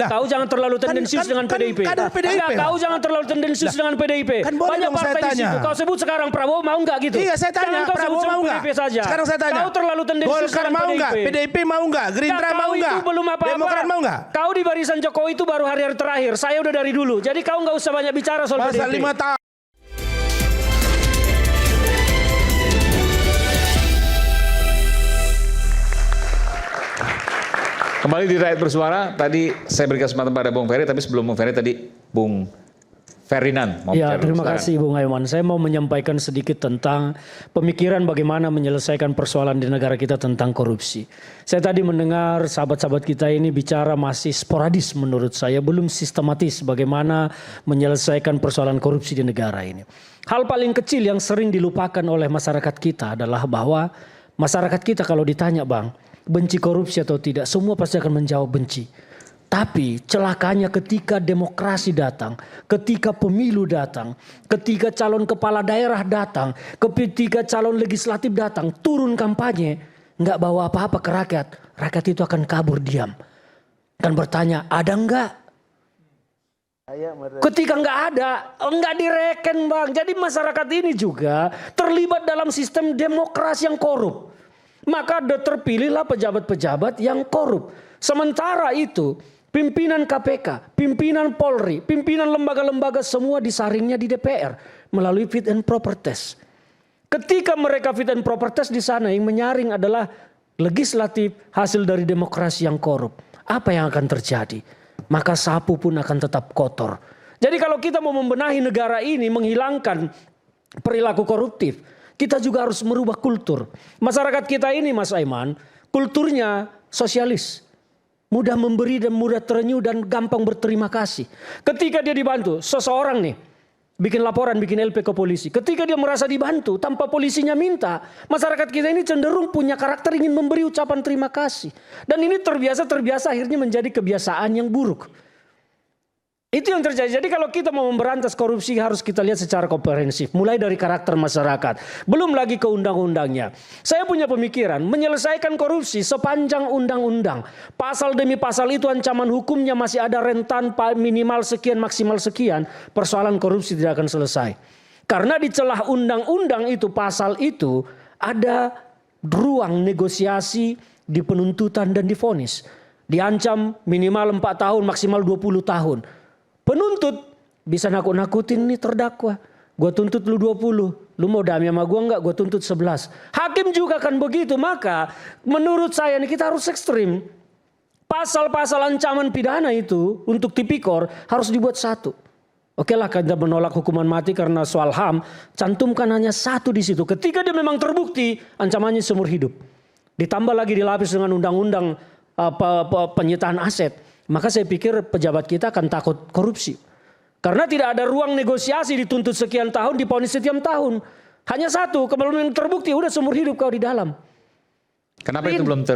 Kau jangan terlalu tendensius dengan PDIP. Kau jangan terlalu tendensius dengan PDIP. Banyak partai di situ. Kau sebut sekarang Prabowo mau nggak gitu? Iya, saya tanya Prabowo mau nggak? Sekarang saya tanya. Kau terlalu tendensius Golkar mau nggak? PDIP mau nggak? Gerindra mau nggak? Belum apa-apa. Demokrat mau nggak? Kau di barisan Jokowi itu baru hari-hari terakhir. Saya udah dari dulu. Jadi kau nggak usah banyak bicara soal PDIP. Pasal 5 tahun. Kembali di Rakyat Bersuara, tadi saya berikan kesempatan pada Bung Ferry, tapi sebelum Bung Ferry tadi Bung Ferdinand. Ya, terima kasih Bung Aiman. Saya mau menyampaikan sedikit tentang pemikiran bagaimana menyelesaikan persoalan di negara kita tentang korupsi. Saya tadi mendengar sahabat-sahabat kita ini bicara masih sporadis menurut saya, belum sistematis bagaimana menyelesaikan persoalan korupsi di negara ini. Hal paling kecil yang sering dilupakan oleh masyarakat kita adalah bahwa masyarakat kita kalau ditanya, Bang, benci korupsi atau tidak, semua pasti akan menjawab benci. Tapi celakanya ketika demokrasi datang, ketika pemilu datang, ketika calon kepala daerah datang, ketika calon legislatif datang, turun kampanye, nggak bawa apa-apa ke rakyat, rakyat itu akan kabur diam. Akan bertanya, ada nggak? Ketika nggak ada, nggak direken, Bang. Jadi masyarakat ini juga terlibat dalam sistem demokrasi yang korup. Maka terpilihlah pejabat-pejabat yang korup. Sementara itu pimpinan KPK, pimpinan Polri, pimpinan lembaga-lembaga semua disaringnya di DPR melalui fit and proper test. Ketika mereka fit and proper test di sana, yang menyaring adalah legislatif hasil dari demokrasi yang korup. Apa yang akan terjadi? Maka sapu pun akan tetap kotor. Jadi kalau kita mau membenahi negara ini, menghilangkan perilaku koruptif, kita juga harus merubah kultur. Masyarakat kita ini, Mas Aiman, kulturnya sosialis. Mudah memberi dan mudah terenyuh dan gampang berterima kasih. Ketika dia dibantu, seseorang nih bikin laporan, bikin LP ke polisi. Ketika dia merasa dibantu tanpa polisinya minta, masyarakat kita ini cenderung punya karakter ingin memberi ucapan terima kasih. Dan ini terbiasa akhirnya menjadi kebiasaan yang buruk. Itu yang terjadi. Jadi kalau kita mau memberantas korupsi harus kita lihat secara komprehensif. Mulai dari karakter masyarakat. Belum lagi ke undang-undangnya. Saya punya pemikiran menyelesaikan korupsi sepanjang undang-undang. Pasal demi pasal itu ancaman hukumnya masih ada rentan minimal sekian maksimal sekian. Persoalan korupsi tidak akan selesai. Karena di celah undang-undang itu pasal itu ada ruang negosiasi di penuntutan dan divonis. Diancam minimal 4 tahun maksimal 20 tahun. Penuntut bisa nakut-nakutin nih terdakwa. Gue tuntut lu 20. Lu mau damai sama gue enggak? Gue tuntut 11. Hakim juga kan begitu. Maka menurut saya nih kita harus ekstrim. Pasal-pasal ancaman pidana itu untuk tipikor harus dibuat satu. Oke lah kita menolak hukuman mati karena soal HAM. Cantumkan hanya satu di situ. Ketika dia memang terbukti ancamannya seumur hidup. Ditambah lagi dilapis dengan undang-undang penyitaan aset. Maka saya pikir pejabat kita akan takut korupsi. Karena tidak ada ruang negosiasi dituntut sekian tahun, diponis sekian tahun. Hanya satu, kalau terbukti udah seumur hidup kau di dalam. Kenapa itu belum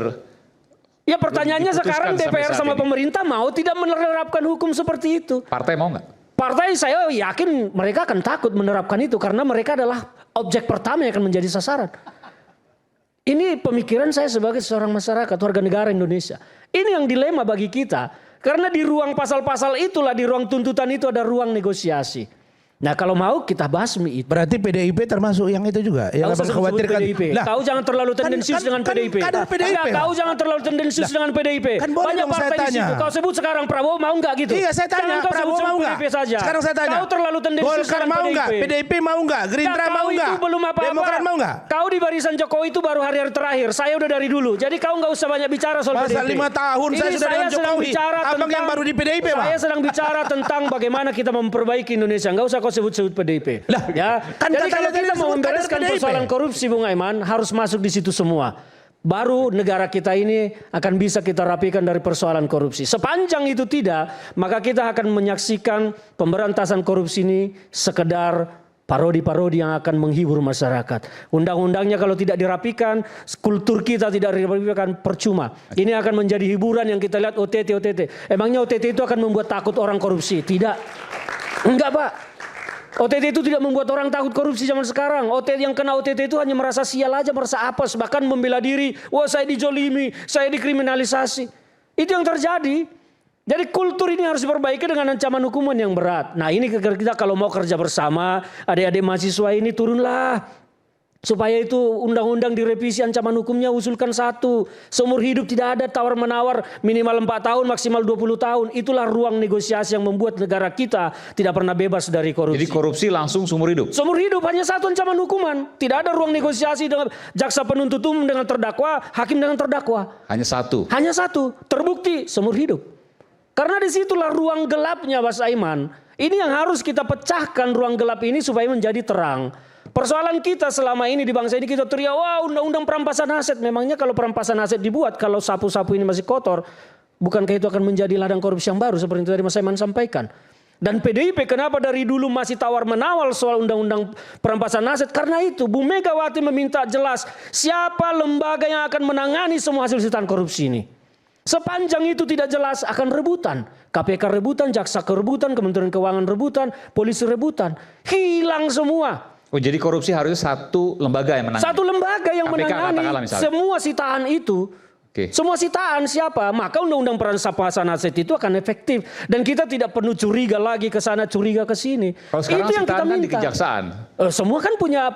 Ya pertanyaannya sekarang DPR sama pemerintah mau tidak menerapkan hukum seperti itu. Partai mau nggak? Partai saya yakin mereka akan takut menerapkan itu. Karena mereka adalah objek pertama yang akan menjadi sasaran. Ini pemikiran saya sebagai seorang masyarakat, warga negara Indonesia. Ini yang dilema bagi kita. Karena di ruang pasal-pasal itulah, di ruang tuntutan itu ada ruang negosiasi. Nah kalau mau kita basmi itu. Berarti PDIP termasuk yang itu juga. Yang khawatirkan. Kau jangan terlalu tendensius dengan PDIP. Kau jangan terlalu tendensius dengan PDIP. Banyak partai di situ. Kau sebut sekarang Prabowo mau nggak gitu? Iya saya tanya Prabowo mau nggak? Sekarang saya tanya. Kau terlalu tendensius Golkar mau nggak? PDIP mau nggak? Gerindra mau nggak? Demokrat mau nggak? Kau di barisan Jokowi itu baru hari-hari terakhir. Saya udah dari dulu. Jadi kau nggak usah banyak bicara soal PDIP. Pasal 5 tahun saya sudah dengan Jokowi. Abang yang baru di PDIP Pak. Saya sedang bicara tentang bagaimana kita memperbaiki Indonesia. Nggak usah kau sebut-sebut PDIP. Ya. Jadi kalau kita mau membereskan persoalan korupsi Bung Aiman harus masuk di situ semua. Baru negara kita ini akan bisa kita rapikan dari persoalan korupsi. Sepanjang itu tidak, maka kita akan menyaksikan pemberantasan korupsi ini sekedar parodi-parodi yang akan menghibur masyarakat. Undang-undangnya kalau tidak dirapikan, kultur kita tidak dirapikan, percuma. Ini akan menjadi hiburan yang kita lihat OTT. Emangnya OTT itu akan membuat takut orang korupsi? Tidak. Enggak Pak. OTT itu tidak membuat orang takut korupsi zaman sekarang. Yang kena OTT itu hanya merasa sial aja, merasa apes. Bahkan membela diri. Wah saya dijolimi, saya dikriminalisasi. Itu yang terjadi. Jadi kultur ini harus diperbaiki dengan ancaman hukuman yang berat. Nah ini kita kalau mau kerja bersama, adik-adik mahasiswa ini turunlah. Supaya itu undang-undang direvisi, ancaman hukumnya usulkan 1. Seumur hidup tidak ada tawar-menawar, minimal 4 tahun, maksimal 20 tahun. Itulah ruang negosiasi yang membuat negara kita tidak pernah bebas dari korupsi. Jadi korupsi langsung seumur hidup? Seumur hidup, hanya 1 ancaman hukuman. Tidak ada ruang negosiasi dengan jaksa penuntut umum dengan terdakwa, hakim dengan terdakwa. Hanya 1? Hanya 1, terbukti seumur hidup. Karena disitulah ruang gelapnya Mas Aiman. Ini yang harus kita pecahkan, ruang gelap ini supaya menjadi terang. Persoalan kita selama ini di bangsa ini kita teriak, wah undang-undang perampasan aset. Memangnya kalau perampasan aset dibuat, kalau sapu-sapu ini masih kotor, bukankah itu akan menjadi ladang korupsi yang baru seperti tadi Mas Aiman sampaikan. Dan PDIP kenapa dari dulu masih tawar-menawar soal undang-undang perampasan aset? Karena itu Bu Megawati meminta jelas siapa lembaga yang akan menangani semua hasil sitaan korupsi ini. Sepanjang itu tidak jelas akan rebutan. KPK rebutan, jaksa rebutan, Kementerian Keuangan rebutan, polisi rebutan. Hilang semua. Oh jadi korupsi harusnya 1 lembaga yang menangani? 1 lembaga yang KPK menangani semua sitaan itu. Semua sitaan siapa? Maka undang-undang perampasan aset itu akan efektif. Dan kita tidak perlu curiga lagi ke sana, curiga ke sini. Kalau sekarang itu yang kita minta. Kan di kejaksaan. Semua kan punya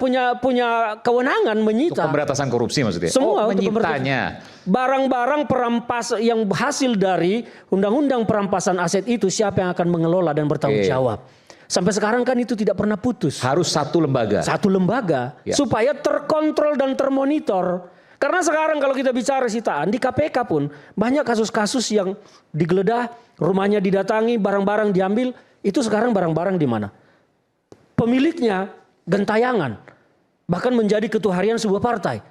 kewenangan menyita. Untuk pemberantasan korupsi maksudnya? Semua menyitanya. Barang-barang perampas yang hasil dari undang-undang perampasan aset itu siapa yang akan mengelola dan bertanggung jawab. Sampai sekarang kan itu tidak pernah putus. Harus 1 lembaga. 1 lembaga supaya terkontrol dan termonitor. Karena sekarang kalau kita bicara sitaan di KPK pun banyak kasus-kasus yang digeledah, rumahnya didatangi, barang-barang diambil. Itu sekarang barang-barang di mana? Pemiliknya gentayangan. Bahkan menjadi ketua harian sebuah partai.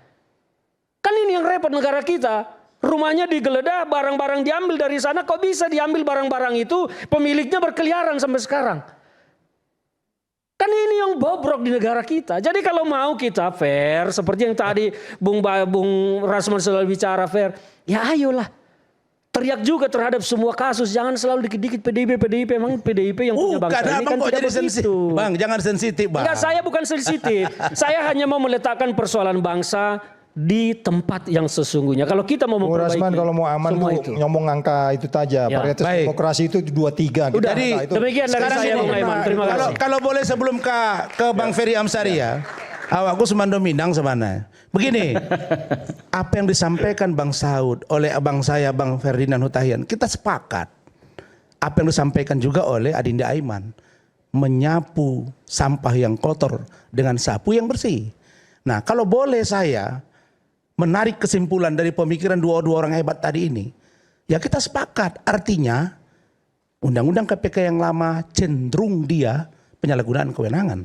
Kan ini yang repot negara kita. Rumahnya digeledah, barang-barang diambil dari sana. Kok bisa diambil barang-barang itu? Pemiliknya berkeliaran sampai sekarang. Kan ini yang bobrok di negara kita. Jadi kalau mau kita fair, seperti yang tadi Bung Rasman selalu bicara fair, ya ayolah. Teriak juga terhadap semua kasus, jangan selalu dikit-dikit PDIP, emang PDIP yang punya bangsa ini kan tidak begitu. Bang, jangan sensitif Bang. Enggak, saya bukan sensitif. Saya hanya mau meletakkan persoalan bangsa di tempat yang sesungguhnya. Kalau kita mau memperbaiki, Rasman kalau mau aman tuh ngomong angka itu saja. Paritas demokrasi itu 23. Udah, demikian dari saya Bung Aiman. Terima kasih. Kalau boleh sebelum ke Bang Ferry Amsari ya. Awakku semando mindang semana. Begini, apa yang disampaikan Bang Saud oleh abang saya Bang Ferdinand Hutahian, kita sepakat. Apa yang disampaikan juga oleh Adinda Aiman, menyapu sampah yang kotor dengan sapu yang bersih. Nah, kalau boleh saya menarik kesimpulan dari pemikiran dua orang hebat tadi ini, ya kita sepakat. Artinya undang-undang KPK yang lama cenderung dia penyalahgunaan kewenangan.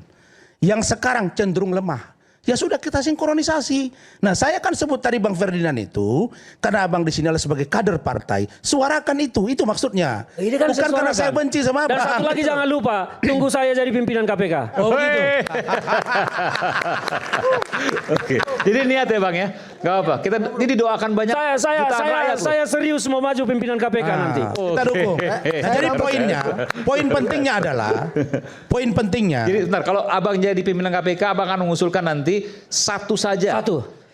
Yang sekarang cenderung lemah. Ya sudah kita sinkronisasi. Nah saya kan sebut tadi Bang Ferdinand itu karena abang di sini adalah sebagai kader partai. Suarakan itu maksudnya. Ini kan bukan karena saya benci sama abang. Dan satu lagi jangan lupa, tunggu saya jadi pimpinan KPK. Oh gitu. Oke. Jadi niat ya Bang ya. Gak apa. Kita ini didoakan banyak. Saya serius mau maju pimpinan KPK nanti. Kita dukung. Nah, jadi poin pentingnya adalah Jadi bentar, kalau abang jadi pimpinan KPK, abang akan mengusulkan nanti satu saja.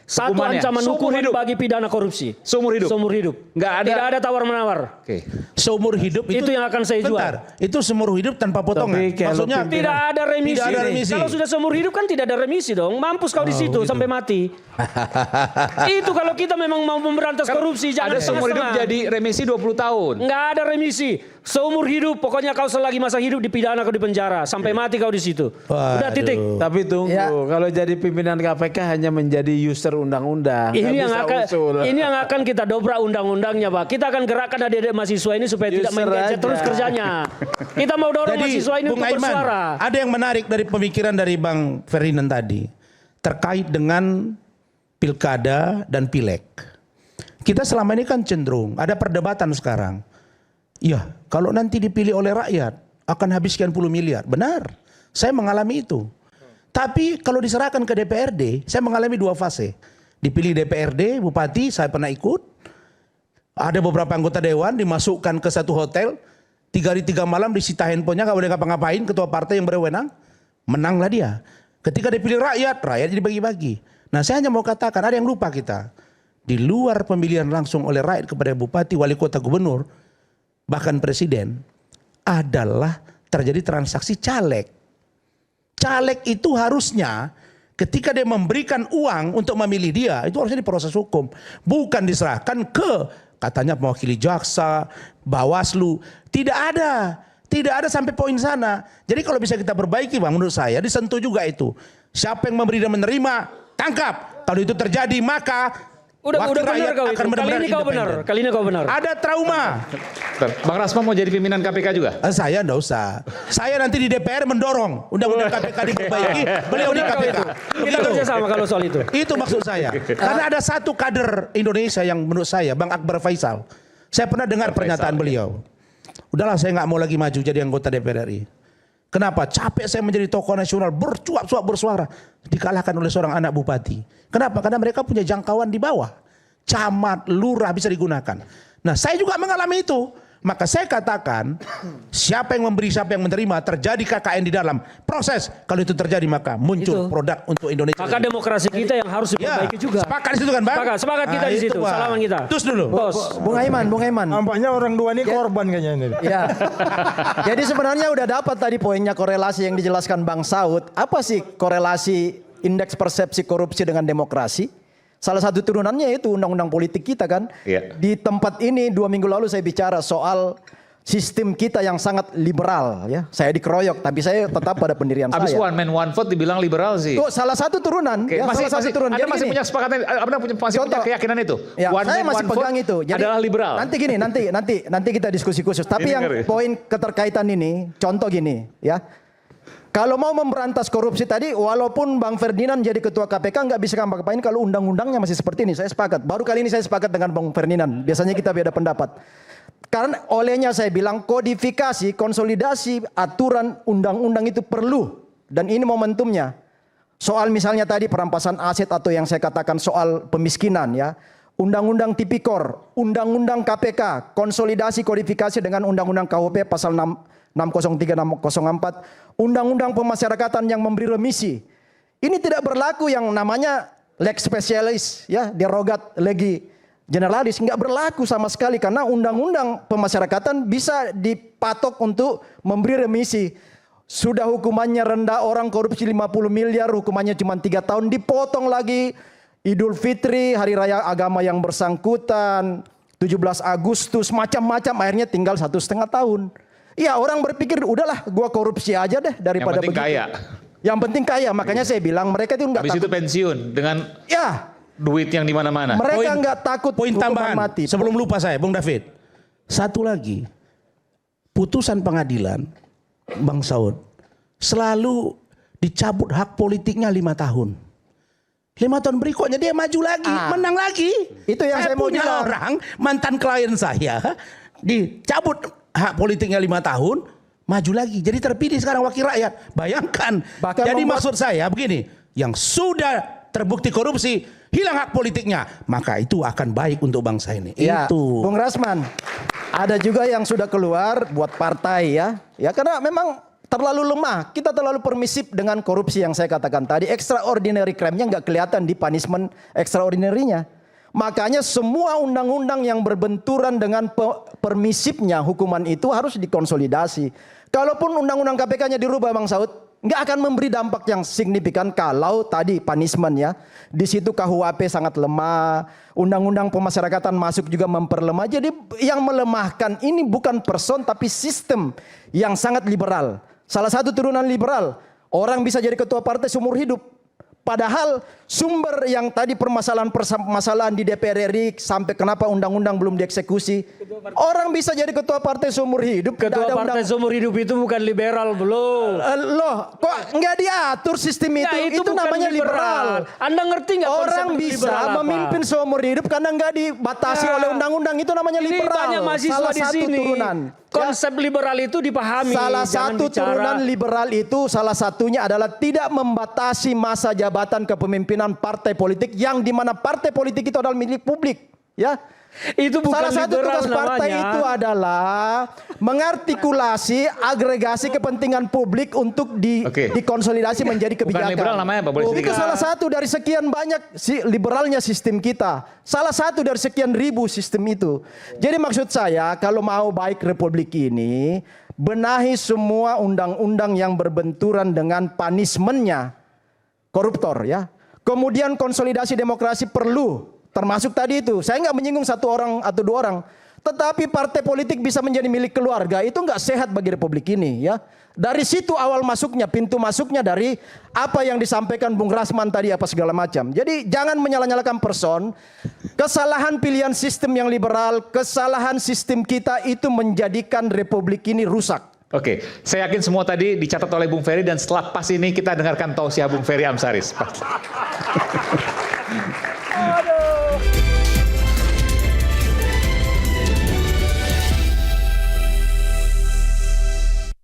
Satu ancaman hukuman bagi pidana korupsi. Seumur hidup. Seumur hidup. Tidak ada tawar-menawar. Seumur hidup itu yang akan saya jual. Itu seumur hidup tanpa potongan. Maksudnya tidak ada remisi. Tidak ada remisi. Kalau sudah seumur hidup kan tidak ada remisi dong. Mampus kau di situ sampai mati. Itu kalau kita memang mau memberantas korupsi jangan ada seumur hidup jadi remisi 20 tahun. Enggak ada remisi. Seumur hidup, pokoknya kau selagi masa hidup dipidana kau di penjara sampai mati kau di situ. Udah titik. Tapi tunggu, kalau jadi pimpinan KPK hanya menjadi user undang-undang. Ini yang akan kita dobrak undang-undangnya, Pak. Kita akan gerakkan adik-adik mahasiswa ini supaya tidak main gadget terus kerjanya. Kita mau dorong mahasiswa ini untuk bersuara. Ada yang menarik dari pemikiran dari Bang Ferdinand tadi terkait dengan pilkada dan pileg. Kita selama ini kan cenderung ada perdebatan sekarang. Ya, kalau nanti dipilih oleh rakyat akan habis sekian puluh miliar. Benar, saya mengalami itu. Tapi kalau diserahkan ke DPRD, saya mengalami 2 fase. Dipilih DPRD, Bupati, saya pernah ikut. Ada beberapa anggota dewan dimasukkan ke satu hotel. 3 hari 3 malam disita handphonenya, gak boleh ngapa-ngapain, ketua partai yang berwenang. Menanglah dia. Ketika dipilih rakyat jadi bagi-bagi. Nah saya hanya mau katakan, ada yang lupa kita. Di luar pemilihan langsung oleh rakyat kepada Bupati, Wali Kota, Gubernur, bahkan presiden adalah terjadi transaksi caleg. Caleg itu harusnya ketika dia memberikan uang untuk memilih dia, itu harusnya diproses hukum. Bukan diserahkan ke katanya mewakili jaksa, Bawaslu. Tidak ada. Tidak ada sampai poin sana. Jadi kalau bisa kita perbaiki Bang, menurut saya disentuh juga itu. Siapa yang memberi dan menerima, tangkap. Kalau itu terjadi maka Udah wakil benar rakyat kau akan itu. benar-benar Kali ini kau benar. independen. Kali ini kau benar. Ada trauma. Bang Rasman mau jadi pimpinan KPK juga? Saya enggak usah. Saya nanti di DPR mendorong undang-undang KPK diperbaiki. Beliau di Benar kau KPK. itu. Kita kerja sama kalau soal itu. Itu maksud saya. Karena ada satu kader Indonesia yang menurut saya, Bang Akbar Faisal. Saya pernah dengar pernyataan beliau. Udahlah saya nggak mau lagi maju jadi anggota DPR RI. Kenapa? Capek saya menjadi tokoh nasional bercuap-cuap bersuara. Dikalahkan oleh seorang anak bupati. Kenapa? Karena mereka punya jangkauan di bawah. Camat, lurah bisa digunakan. Nah saya juga mengalami itu. Maka saya katakan siapa yang memberi, siapa yang menerima, terjadi KKN di dalam proses. Kalau itu terjadi maka muncul Itu. produk untuk Indonesia. Maka demokrasi kita yang harus diperbaiki juga. Sepakat di situ kan Bang? Sepakat kita di itu, situ. Bang. Salaman kita. Terus dulu. Bos. Bung Aiman. Nampaknya orang dua ini korban kayaknya ini. Ya. Jadi sebenarnya udah dapat tadi poinnya korelasi yang dijelaskan Bang Saud. Apa sih korelasi indeks persepsi korupsi dengan demokrasi? Salah satu turunannya itu undang-undang politik kita kan. Iya. Di tempat ini 2 minggu lalu saya bicara soal sistem kita yang sangat liberal ya. Saya dikeroyok tapi saya tetap pada pendirian Abis saya. one man one vote dibilang liberal sih. Tuh salah satu turunan. Oke, Ya, masih, salah satu turunan. Anda Jadi masih gini. punya kesepakatan, Anda masih punya Contoh. keyakinan itu? Ya, One saya man, masih one pegang vote itu. Jadi adalah liberal. Nanti gini, nanti kita diskusi khusus. Tapi yang Dengar ya? poin keterkaitan ini, contoh gini, ya. Kalau mau memberantas korupsi tadi, walaupun Bang Ferdinand jadi ketua KPK nggak bisa ngapa-ngapain kalau undang-undangnya masih seperti ini. Saya sepakat. Baru kali ini saya sepakat dengan Bang Ferdinand. Biasanya kita beda pendapat. Karena olehnya saya bilang kodifikasi, konsolidasi aturan undang-undang itu perlu. Dan ini momentumnya. Soal misalnya tadi perampasan aset atau yang saya katakan soal pemiskinan ya. Undang-undang Tipikor, Undang-undang KPK, konsolidasi kodifikasi dengan Undang-undang KUHP pasal 603, 604, Undang-undang Pemasyarakatan yang memberi remisi. Ini tidak berlaku yang namanya lex specialis ya, derogat legi generalis, nggak berlaku sama sekali karena Undang-undang Pemasyarakatan bisa dipatok untuk memberi remisi. Sudah hukumannya rendah, orang korupsi 50 miliar, hukumannya cuma 3 tahun, dipotong lagi Idul Fitri, hari raya agama yang bersangkutan, 17 Agustus, macam-macam, akhirnya tinggal 1,5 tahun. Ya orang berpikir udahlah gua korupsi aja deh daripada Yang penting begitu. kaya. Yang penting kaya, makanya saya bilang mereka itu enggak Habis itu takut. pensiun dengan Ya, duit yang di mana-mana. mereka enggak takut Poin hukuman tambahan mati. sebelum lupa saya, Bung David. Satu lagi, putusan pengadilan Bang Saud selalu dicabut hak politiknya 5 tahun. 5 tahun berikutnya dia maju lagi, menang lagi. Itu yang saya mau punya bilang. orang mantan klien saya dicabut hak politiknya 5 tahun, maju lagi. Jadi terpilih sekarang wakil rakyat. Bayangkan. Bahkan Jadi membuat- maksud saya begini, yang sudah terbukti korupsi, hilang hak politiknya, maka itu akan baik untuk bangsa ini. Ya, Itu. Bung Rasman, ada juga yang sudah keluar buat partai ya. Ya karena memang terlalu lemah. Kita terlalu permisif dengan korupsi yang saya katakan tadi. Extraordinary crime-nya nggak kelihatan di punishment extraordinary-nya. Makanya semua undang-undang yang berbenturan dengan permisifnya hukuman itu harus dikonsolidasi. Kalaupun undang-undang KPK-nya dirubah Bang Saud, nggak akan memberi dampak yang signifikan kalau tadi punishment ya. Di situ KUHP sangat lemah, undang-undang pemasyarakatan masuk juga memperlemah. Jadi yang melemahkan ini bukan person tapi sistem yang sangat liberal. Salah satu turunan liberal, orang bisa jadi ketua partai seumur hidup. Padahal sumber yang tadi permasalahan di DPR RI sampai kenapa undang-undang belum dieksekusi. Orang bisa jadi ketua partai seumur hidup. tidak Ketua ada partai seumur hidup itu bukan liberal belum. Loh, kok nggak diatur sistem Ya, itu bukan namanya liberal. Anda ngerti nggak konsep Orang bisa liberal apa? memimpin seumur hidup karena nggak dibatasi Ya. oleh undang-undang, itu namanya Ini liberal. banyak mahasiswa Salah di satu sini. turunan. Konsep liberal itu dipahami. Salah Jangan satu bicara- turunan liberal itu salah satunya adalah tidak membatasi masa jabatan kepemimpinan partai politik yang dimana partai politik itu adalah milik publik. Ya, Itu bukan Salah satu liberal tugas partai namanya. itu adalah mengartikulasi agregasi kepentingan publik untuk Oke. dikonsolidasi menjadi Bukan kebijakan. liberal namanya, Pak, boleh Itu sedikit. salah satu dari sekian banyak liberalnya sistem kita. Salah satu dari sekian ribu sistem itu. Jadi maksud saya kalau mau baik republik ini, benahi semua undang-undang yang berbenturan dengan punishment-nya koruptor ya. Kemudian konsolidasi demokrasi perlu. Termasuk tadi itu, saya nggak menyinggung satu orang atau dua orang, tetapi partai politik bisa menjadi milik keluarga itu nggak sehat bagi republik ini ya. Dari situ awal masuknya, pintu masuknya dari apa yang disampaikan Bung Rasman tadi apa segala macam. Jadi jangan menyalah-nyalakan person. Kesalahan pilihan sistem yang liberal, kesalahan sistem kita itu menjadikan republik ini rusak. Oke, saya yakin semua tadi dicatat oleh Bung Ferry dan setelah pas ini kita dengarkan tausiah Bung Ferry Amsaris.